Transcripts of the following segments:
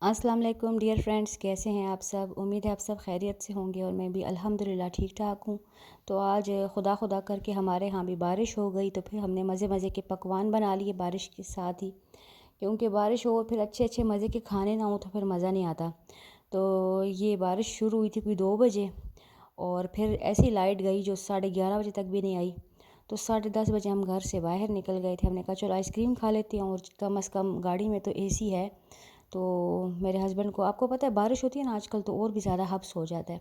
السلام علیکم dear friends, کیسے ہیں آپ سب؟ امید ہے آپ سب خیریت سے ہوں گے اور میں بھی الحمدللہ ٹھیک ٹھاک ہوں۔ تو آج خدا کر کے ہمارے ہاں بھی بارش ہو گئی، تو پھر ہم نے مزے مزے کے پکوان بنا لیے بارش کے ساتھ ہی، کیونکہ بارش ہو پھر اچھے اچھے مزے کے کھانے نہ ہوں تو پھر مزہ نہیں آتا۔ تو یہ بارش شروع ہوئی تھی کوئی 2 بجے، اور پھر ایسی لائٹ گئی جو 11:30 بجے تک بھی نہیں آئی۔ تو 10:30 بجے ہم گھر سے باہر نکل گئے تھے، ہم نے کہا چلو آئس کریم کھا لیتے ہیں، اور کم از کم گاڑی میں تو اے سی ہے۔ تو میرے ہسبینڈ کو، آپ کو پتہ ہے بارش ہوتی ہے نا آج کل تو اور بھی زیادہ حبس ہو جاتا ہے،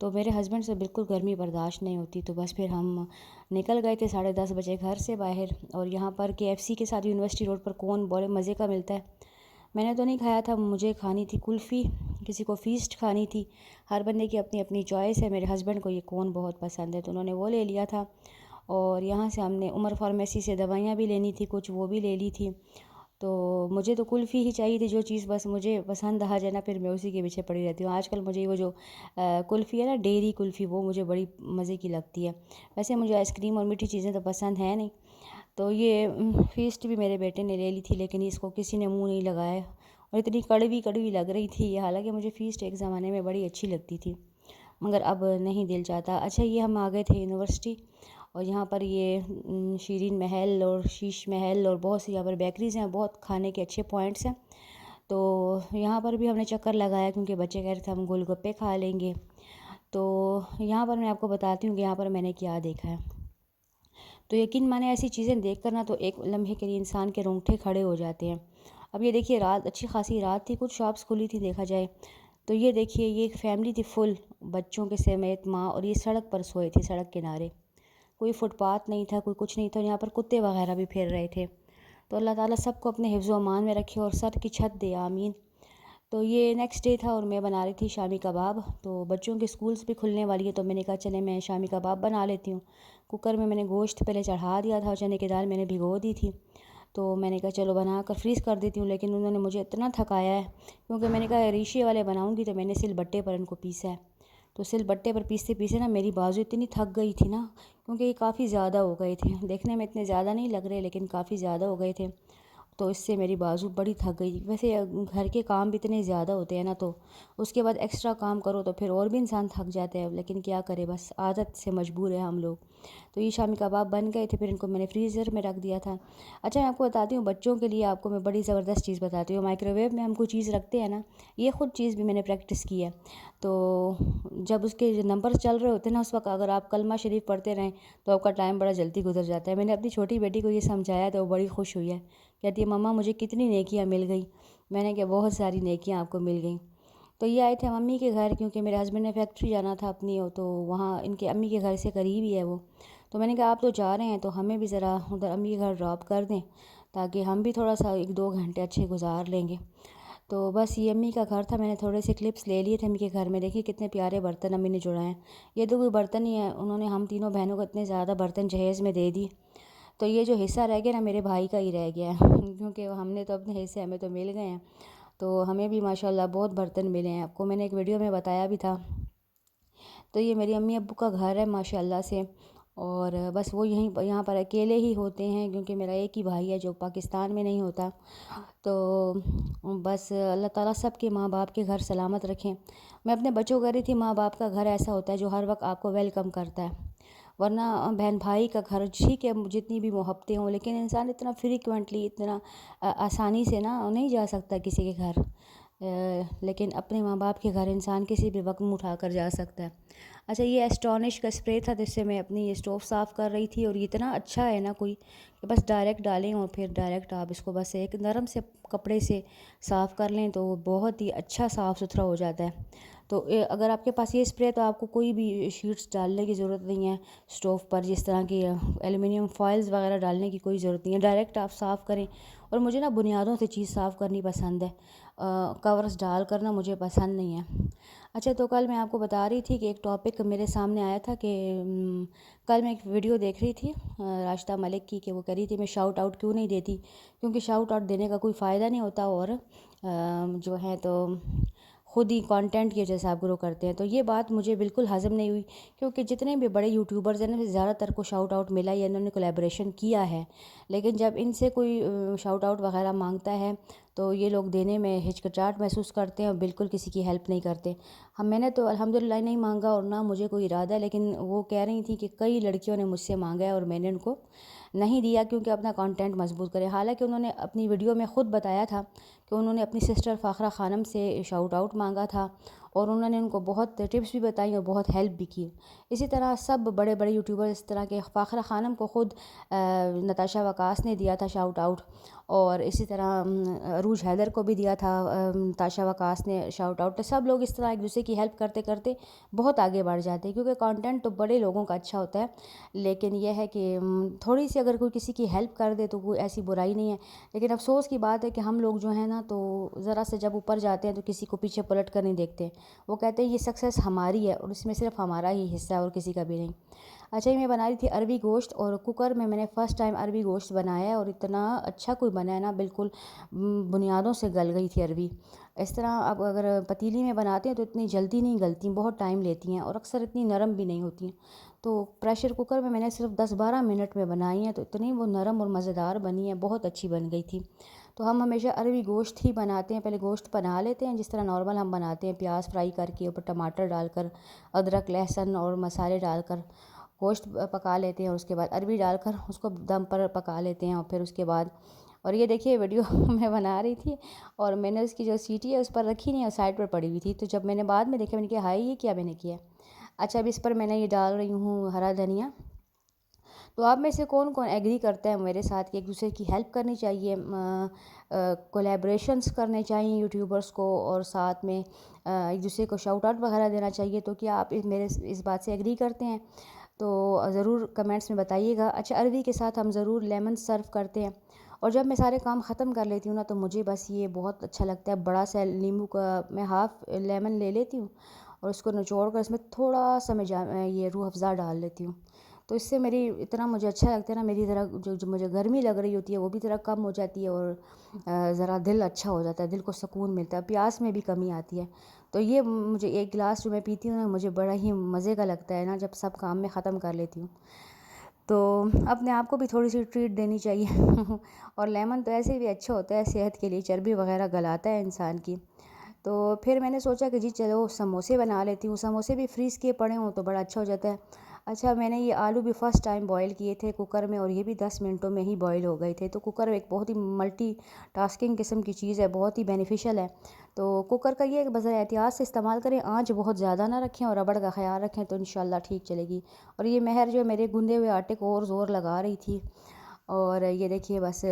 تو میرے ہسبینڈ سے بالکل گرمی برداشت نہیں ہوتی، تو بس پھر ہم نکل گئے تھے 10:30 بجے گھر سے باہر۔ اور یہاں پر KFC کے ساتھ یونیورسٹی روڈ پر کون بڑے مزے کا ملتا ہے، میں نے تو نہیں کھایا تھا، مجھے کھانی تھی کلفی، کسی کو فیسٹ کھانی تھی، ہر بندے کی اپنی اپنی چوائس ہے۔ میرے ہسبینڈ کو یہ کون بہت پسند ہے تو انہوں نے وہ لے لیا تھا، اور یہاں سے ہم نے عمر فارمیسی سے دوائیاں بھی لینی تھی کچھ، وہ بھی لے لی تھی۔ تو مجھے تو کلفی ہی چاہیے تھی، جو چیز بس مجھے پسند آ جائے نا پھر میں اسی کے پیچھے پڑی رہتی ہوں۔ آج کل مجھے وہ جو کلفی ہے نا، ڈیری کلفی، وہ مجھے بڑی مزے کی لگتی ہے۔ ویسے مجھے آئس کریم اور میٹھی چیزیں تو پسند ہیں نہیں، تو یہ فیسٹ بھی میرے بیٹے نے لے لی تھی، لیکن اس کو کسی نے منہ نہیں لگایا، اور اتنی کڑوی کڑوی لگ رہی تھی یہ، حالانکہ مجھے فیسٹ ایک زمانے میں بڑی اچھی لگتی تھی، مگر اب نہیں دل چاہتا۔ اچھا، یہ ہم آ گئے تھے یونیورسٹی، اور یہاں پر یہ شیرین محل اور شیش محل اور بہت سی یہاں پر بیکریز ہیں، بہت کھانے کے اچھے پوائنٹس ہیں، تو یہاں پر بھی ہم نے چکر لگایا کیونکہ بچے کہہ رہے تھے ہم گول گپے کھا لیں گے۔ تو یہاں پر میں آپ کو بتاتی ہوں کہ یہاں پر میں نے کیا دیکھا ہے، تو یقین مانے ایسی چیزیں دیکھ کر نا تو ایک لمحے کے لیے انسان کے رونگٹے کھڑے ہو جاتے ہیں۔ اب یہ دیکھیے، رات اچھی خاصی رات تھی، کچھ شاپس کھلی تھی دیکھا جائے، تو یہ دیکھیے یہ ایک فیملی تھی فل، بچوں کے سمیت ماں، اور یہ سڑک پر سوئے تھے، سڑک کنارے، کوئی فٹ پاتھ نہیں تھا، کوئی کچھ نہیں تھا، یہاں پر کتے وغیرہ بھی پھر رہے تھے۔ تو اللہ تعالیٰ سب کو اپنے حفظ و امان میں رکھے اور سر کی چھت دے، آمین۔ تو یہ نیکسٹ ڈے تھا اور میں بنا رہی تھی شامی کباب، تو بچوں کے سکولز بھی کھلنے والی ہے، تو میں نے کہا چلے میں شامی کباب بنا لیتی ہوں۔ کوکر میں نے گوشت پہلے چڑھا دیا تھا، اور چنے کی دال میں نے بھگو دی تھی، تو میں نے کہا چلو بنا کر فریز کر دیتی ہوں، لیکن انہوں نے مجھے اتنا تھکایا ہے، کیونکہ میں نے کہا ریشے والے بناؤں گی، تو میں نے سل بٹے پر ان کو پیسا ہے، تو سل بٹے پر پیستے پیستے نا میری بازو اتنی تھک گئی تھی نا، کیونکہ یہ کافی زیادہ ہو گئے تھے، دیکھنے میں اتنے زیادہ نہیں لگ رہے لیکن کافی زیادہ ہو گئے تھے، تو اس سے میری بازو بڑی تھک گئی۔ ویسے گھر کے کام بھی اتنے زیادہ ہوتے ہیں نا، تو اس کے بعد ایکسٹرا کام کرو تو پھر اور بھی انسان تھک جاتا ہے، لیکن کیا کرے، بس عادت سے مجبور ہے ہم لوگ۔ تو یہ شامی کباب بن گئے تھے، پھر ان کو میں نے فریزر میں رکھ دیا تھا۔ اچھا، میں آپ کو بتاتی ہوں بچوں کے لیے، آپ کو میں بڑی زبردست چیز بتاتی ہوں، مائکرو ویو میں ہم کوئی چیز رکھتے ہیں نا، یہ خود چیز بھی میں نے پریکٹس کی ہے، تو جب اس کے نمبر چل رہے ہوتے ہیں نا، اس وقت اگر آپ کلمہ شریف پڑھتے رہیں تو آپ کا ٹائم بڑا جلدی گزر جاتا ہے۔ میں نے اپنی چھوٹی بیٹی کو یہ سمجھایا تو وہ بڑی خوش ہوئی ہے، کہتی ہے مما مجھے کتنی نیکیاں مل گئی، میں نے کہا بہت ساری نیکیاں آپ کو مل گئیں۔ تو یہ آئے تھے امی کے گھر، کیونکہ میرے ہسبینڈ نے فیکٹری جانا تھا اپنی، تو وہاں ان کے امی کے گھر سے قریب ہی ہے وہ، تو میں نے کہا آپ تو جا رہے ہیں تو ہمیں بھی ذرا ادھر امی کے گھر ڈراپ کر دیں، تاکہ ہم بھی تھوڑا سا 1-2 گھنٹے اچھے گزار لیں گے۔ تو بس یہ امی کا گھر تھا، میں نے تھوڑے سے کلپس لے لیے تھے امی کے گھر میں، دیکھیے کتنے پیارے برتن امی نے جڑائے ہیں، یہ تو کوئی برتن ہی ہے، انہوں نے ہم تینوں بہنوں کو اتنے زیادہ برتن جہیز میں دے دی، تو یہ جو حصہ رہ گیا نا میرے بھائی کا ہی رہ گیا ہے، کیونکہ ہم نے تو اپنے حصے ہمیں تو مل گئے ہیں، تو ہمیں بھی ماشاءاللہ بہت برتن ملے ہیں، آپ کو میں نے ایک ویڈیو میں بتایا بھی تھا۔ تو یہ میری امی ابو کا گھر ہے ماشاءاللہ سے، اور بس وہ یہاں پر اکیلے ہی ہوتے ہیں، کیونکہ میرا ایک ہی بھائی ہے جو پاکستان میں نہیں ہوتا، تو بس اللہ تعالیٰ سب کے ماں باپ کے گھر سلامت رکھیں۔ میں اپنے بچوں کو کہہ رہی تھی ماں باپ کا گھر ایسا ہوتا ہے جو ہر وقت آپ کو ویلکم کرتا ہے، ورنہ بہن بھائی کا گھر ٹھیک ہے جتنی بھی محبتیں ہوں، لیکن انسان اتنا فریکوینٹلی، اتنا آسانی سے نا نہیں جا سکتا کسی کے گھر، لیکن اپنے ماں باپ کے گھر انسان کسی بھی وقت منہ اٹھا کر جا سکتا ہے۔ اچھا، یہ ایسٹونش کا اسپرے تھا جس سے میں اپنی یہ اسٹوو صاف کر رہی تھی، اور یہ اتنا اچھا ہے نا کوئی کہ بس ڈائریکٹ ڈالیں اور پھر ڈائریکٹ آپ اس کو بس ایک نرم سے کپڑے سے صاف کر لیں تو وہ بہت ہی اچھا صاف ستھرا ہو جاتا ہے۔ تو اگر آپ کے پاس یہ اسپرے تو آپ کو کوئی بھی شیٹس ڈالنے کی ضرورت نہیں ہے اسٹوو پر، جس طرح کی ایلومینیم فائلز وغیرہ ڈالنے کی کوئی ضرورت نہیں ہے، ڈائریکٹ آپ صاف کریں، اور مجھے نا بنیادوں سے چیز صاف کرنی پسند ہے، کورز ڈال کرنا مجھے پسند نہیں ہے۔ اچھا، تو کل میں آپ کو بتا رہی تھی کہ ایک ٹاپک میرے سامنے آیا تھا کہ کل میں ایک ویڈیو دیکھ رہی تھی راشدہ ملک کی، کہ وہ کہہ رہی تھی میں شاؤٹ آؤٹ کیوں نہیں دیتی، کیونکہ شاؤٹ آؤٹ دینے کا کوئی فائدہ نہیں ہوتا، اور جو ہے تو خود ہی کانٹینٹ کی وجہ سے آپ گرو کرتے ہیں، تو یہ بات مجھے بالکل ہضم نہیں ہوئی، کیونکہ جتنے بھی بڑے یوٹیوبرز ہیں نا زیادہ تر کو شاؤٹ آؤٹ ملا یا انہوں نے کولیبریشن کیا ہے، لیکن جب ان سے کوئی شاؤٹ آؤٹ وغیرہ مانگتا ہے تو یہ لوگ دینے میں ہچکچاہٹ محسوس کرتے ہیں اور بالکل کسی کی ہیلپ نہیں کرتے۔ میں نے تو الحمدللہ نہیں مانگا اور نہ مجھے کوئی ارادہ ہے، لیکن وہ کہہ رہی تھیں کہ کئی لڑکیوں نے مجھ سے مانگا ہے اور میں نے ان کو نہیں دیا کیونکہ اپنا کانٹینٹ مضبوط کرے۔ حالانکہ انہوں نے اپنی ویڈیو میں خود بتایا تھا کہ انہوں نے اپنی سسٹر فاخرہ خانم سے شاؤٹ آؤٹ مانگا تھا اور انہوں نے ان کو بہت ٹپس بھی بتائیں اور بہت ہیلپ بھی کی۔ اسی طرح سب بڑے بڑے یوٹیوبر اس طرح کے، فاخرہ خانم کو خود نتاشا وقاص نے دیا تھا شاؤٹ آؤٹ، اور اسی طرح عروج حیدر کو بھی دیا تھا نتاشا وقاص نے شاؤٹ آؤٹ۔ تو سب لوگ اس طرح ایک دوسرے کی ہیلپ کرتے کرتے بہت آگے بڑھ جاتے ہیں، کیونکہ کانٹینٹ تو بڑے لوگوں کا اچھا ہوتا ہے، لیکن یہ ہے کہ تھوڑی سی اگر کوئی کسی کی ہیلپ کر دے تو کوئی ایسی برائی نہیں ہے۔ لیکن افسوس کی بات ہے کہ ہم لوگ جو ہیں نا، تو ذرا سے جب اوپر جاتے ہیں تو کسی کو پیچھے پلٹ کر نہیں دیکھتے، وہ کہتے ہیں یہ سکسیس ہماری ہے اور اس میں صرف ہمارا ہی حصہ ہے اور کسی کا بھی نہیں۔ اچھا، یہ میں بنا رہی تھی عربی گوشت، اور کوکر میں میں نے فرسٹ ٹائم عربی گوشت بنایا ہے اور اتنا اچھا کوئی بنا ہے نا، بالکل بنیادوں سے گل گئی تھی عربی۔ اس طرح اب اگر پتیلی میں بناتے ہیں تو اتنی جلدی نہیں گلتی، بہت ٹائم لیتی ہیں اور اکثر اتنی نرم بھی نہیں ہوتی ہیں۔ تو پریشر کوکر میں میں نے صرف 10-12 منٹ میں بنائی ہیں تو اتنی وہ نرم اور مزیدار بنی ہیں، بہت اچھی بن گئی تھی۔ تو ہم ہمیشہ عربی گوشت ہی بناتے ہیں، پہلے گوشت بنا لیتے ہیں جس طرح نارمل ہم بناتے ہیں، پیاز فرائی کر کے اوپر ٹماٹر ڈال کر، ادرک لہسن اور مسالے ڈال کر گوشت پکا لیتے ہیں، اور اس کے بعد عربی ڈال کر اس کو دم پر پکا لیتے ہیں، اور پھر اس کے بعد اور یہ دیکھیے ویڈیو میں بنا رہی تھی اور میں نے اس کی جو سیٹی ہے اس پر رکھی نہیں اور سائڈ پر پڑی ہوئی تھی، تو جب میں نے بعد میں دیکھا میں نے کہا ہائی یہ کیا میں نے کیا ہے۔ اچھا، اب اس پر میں نے یہ ڈال رہی ہوں ہرا دھنیا۔ تو آپ میں سے کون کون ایگری کرتا ہے میرے ساتھ کہ ایک دوسرے کی ہیلپ کرنی چاہیے، کولیبریشنز کرنے چاہیے یوٹیوبرز کو، اور ساتھ میں ایک دوسرے کو شاؤٹ آؤٹ وغیرہ دینا چاہیے؟ تو کیا آپ میرے اس بات سے ایگری کرتے ہیں؟ تو ضرور کمنٹس میں بتائیے گا۔ اچھا، عربی کے ساتھ ہم ضرور لیمن سرو کرتے ہیں، اور جب میں سارے کام ختم کر لیتی ہوں نا تو مجھے بس یہ بہت اچھا لگتا ہے، بڑا سا لیموں کا میں ہاف لیمن لے لیتی ہوں اور اس کو نچوڑ کر اس میں تھوڑا سا میں یہ روح افزا ڈال لیتی ہوں، تو اس سے میری اتنا مجھے اچھا لگتا ہے نا، میری ذرا جو مجھے گرمی لگ رہی ہوتی ہے وہ بھی ذرا کم ہو جاتی ہے، اور ذرا دل اچھا ہو جاتا ہے، دل کو سکون ملتا ہے، پیاس میں بھی کمی آتی ہے۔ تو یہ مجھے ایک گلاس جو میں پیتی ہوں نا، مجھے بڑا ہی مزے کا لگتا ہے نا جب سب کام میں ختم کر لیتی ہوں، تو اپنے آپ کو بھی تھوڑی سی ٹریٹ دینی چاہیے اور لیمن تو ایسے بھی اچھا ہوتا ہے صحت کے لیے، چربی وغیرہ گلاتا ہے انسان کی۔ تو پھر میں نے سوچا کہ جی چلو سموسے بنا لیتی ہوں، سموسے بھی فریز کیے پڑے ہوں تو بڑا اچھا ہو جاتا ہے۔ اچھا، میں نے یہ آلو بھی فرسٹ ٹائم بوائل کیے تھے کوکر میں، اور یہ بھی 10 منٹوں میں ہی بوائل ہو گئے تھے۔ تو کوکر ایک بہت ہی ملٹی ٹاسکنگ قسم کی چیز ہے، بہت ہی بینیفیشل ہے۔ تو کوکر کا یہ ہے کہ بذرا احتیاط سے استعمال کریں، آنچ بہت زیادہ نہ رکھیں اور ربڑ کا خیال رکھیں تو انشاءاللہ ٹھیک چلے گی۔ اور یہ مہر جو میرے گوندے ہوئے آٹے کو اور زور لگا رہی تھی، اور یہ دیکھیے بس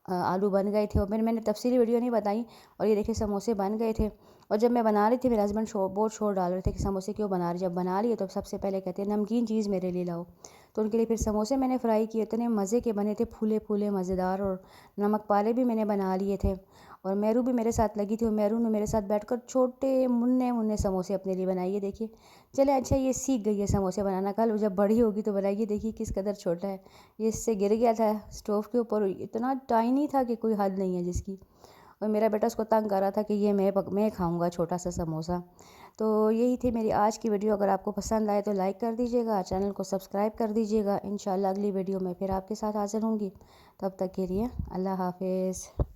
آلو بن گئے تھے، اور میں نے تفصیلی ویڈیو نہیں بتائی، اور یہ دیکھیے سموسے بن گئے تھے۔ اور جب میں بنا رہی تھی میرے ہسبینڈ بہت شور ڈال رہے تھے کہ سموسے کیوں بنا رہی، جب بنا لیے تو سب سے پہلے کہتے ہیں نمکین چیز میرے لیے لاؤ، تو ان کے لیے پھر سموسے میں نے فرائی کیے، اتنے مزے کے بنے تھے، پھولے پھولے مزیدار، اور نمک پالے بھی میں نے بنا لیے تھے، اور میرو بھی میرے ساتھ لگی تھی، اور میرو نے میرے ساتھ بیٹھ کر چھوٹے مننے سموسے اپنے لیے بنائیے دیکھیے۔ چلے اچھا، یہ سیکھ گئی ہے سموسے بنانا، کل جب بڑی ہوگی تو بنائیے دیکھیے کس قدر چھوٹا ہے۔ یہ اس سے گر گیا تھا اسٹوو کے اوپر، اتنا ٹائنی تھا کہ کوئی حد نہیں ہے جس کی، اور میرا بیٹا اس کو تنگ کر رہا تھا کہ یہ میں کھاؤں گا چھوٹا سا سموسہ۔ تو یہی تھی میری آج کی ویڈیو، اگر آپ کو پسند آئے تو لائک کر دیجیے گا، چینل کو سبسکرائب کر دیجیے گا۔ انشاءاللہ اگلی ویڈیو میں پھر آپ کے ساتھ حاضر ہوں گی، تب تک کے لیے اللہ حافظ۔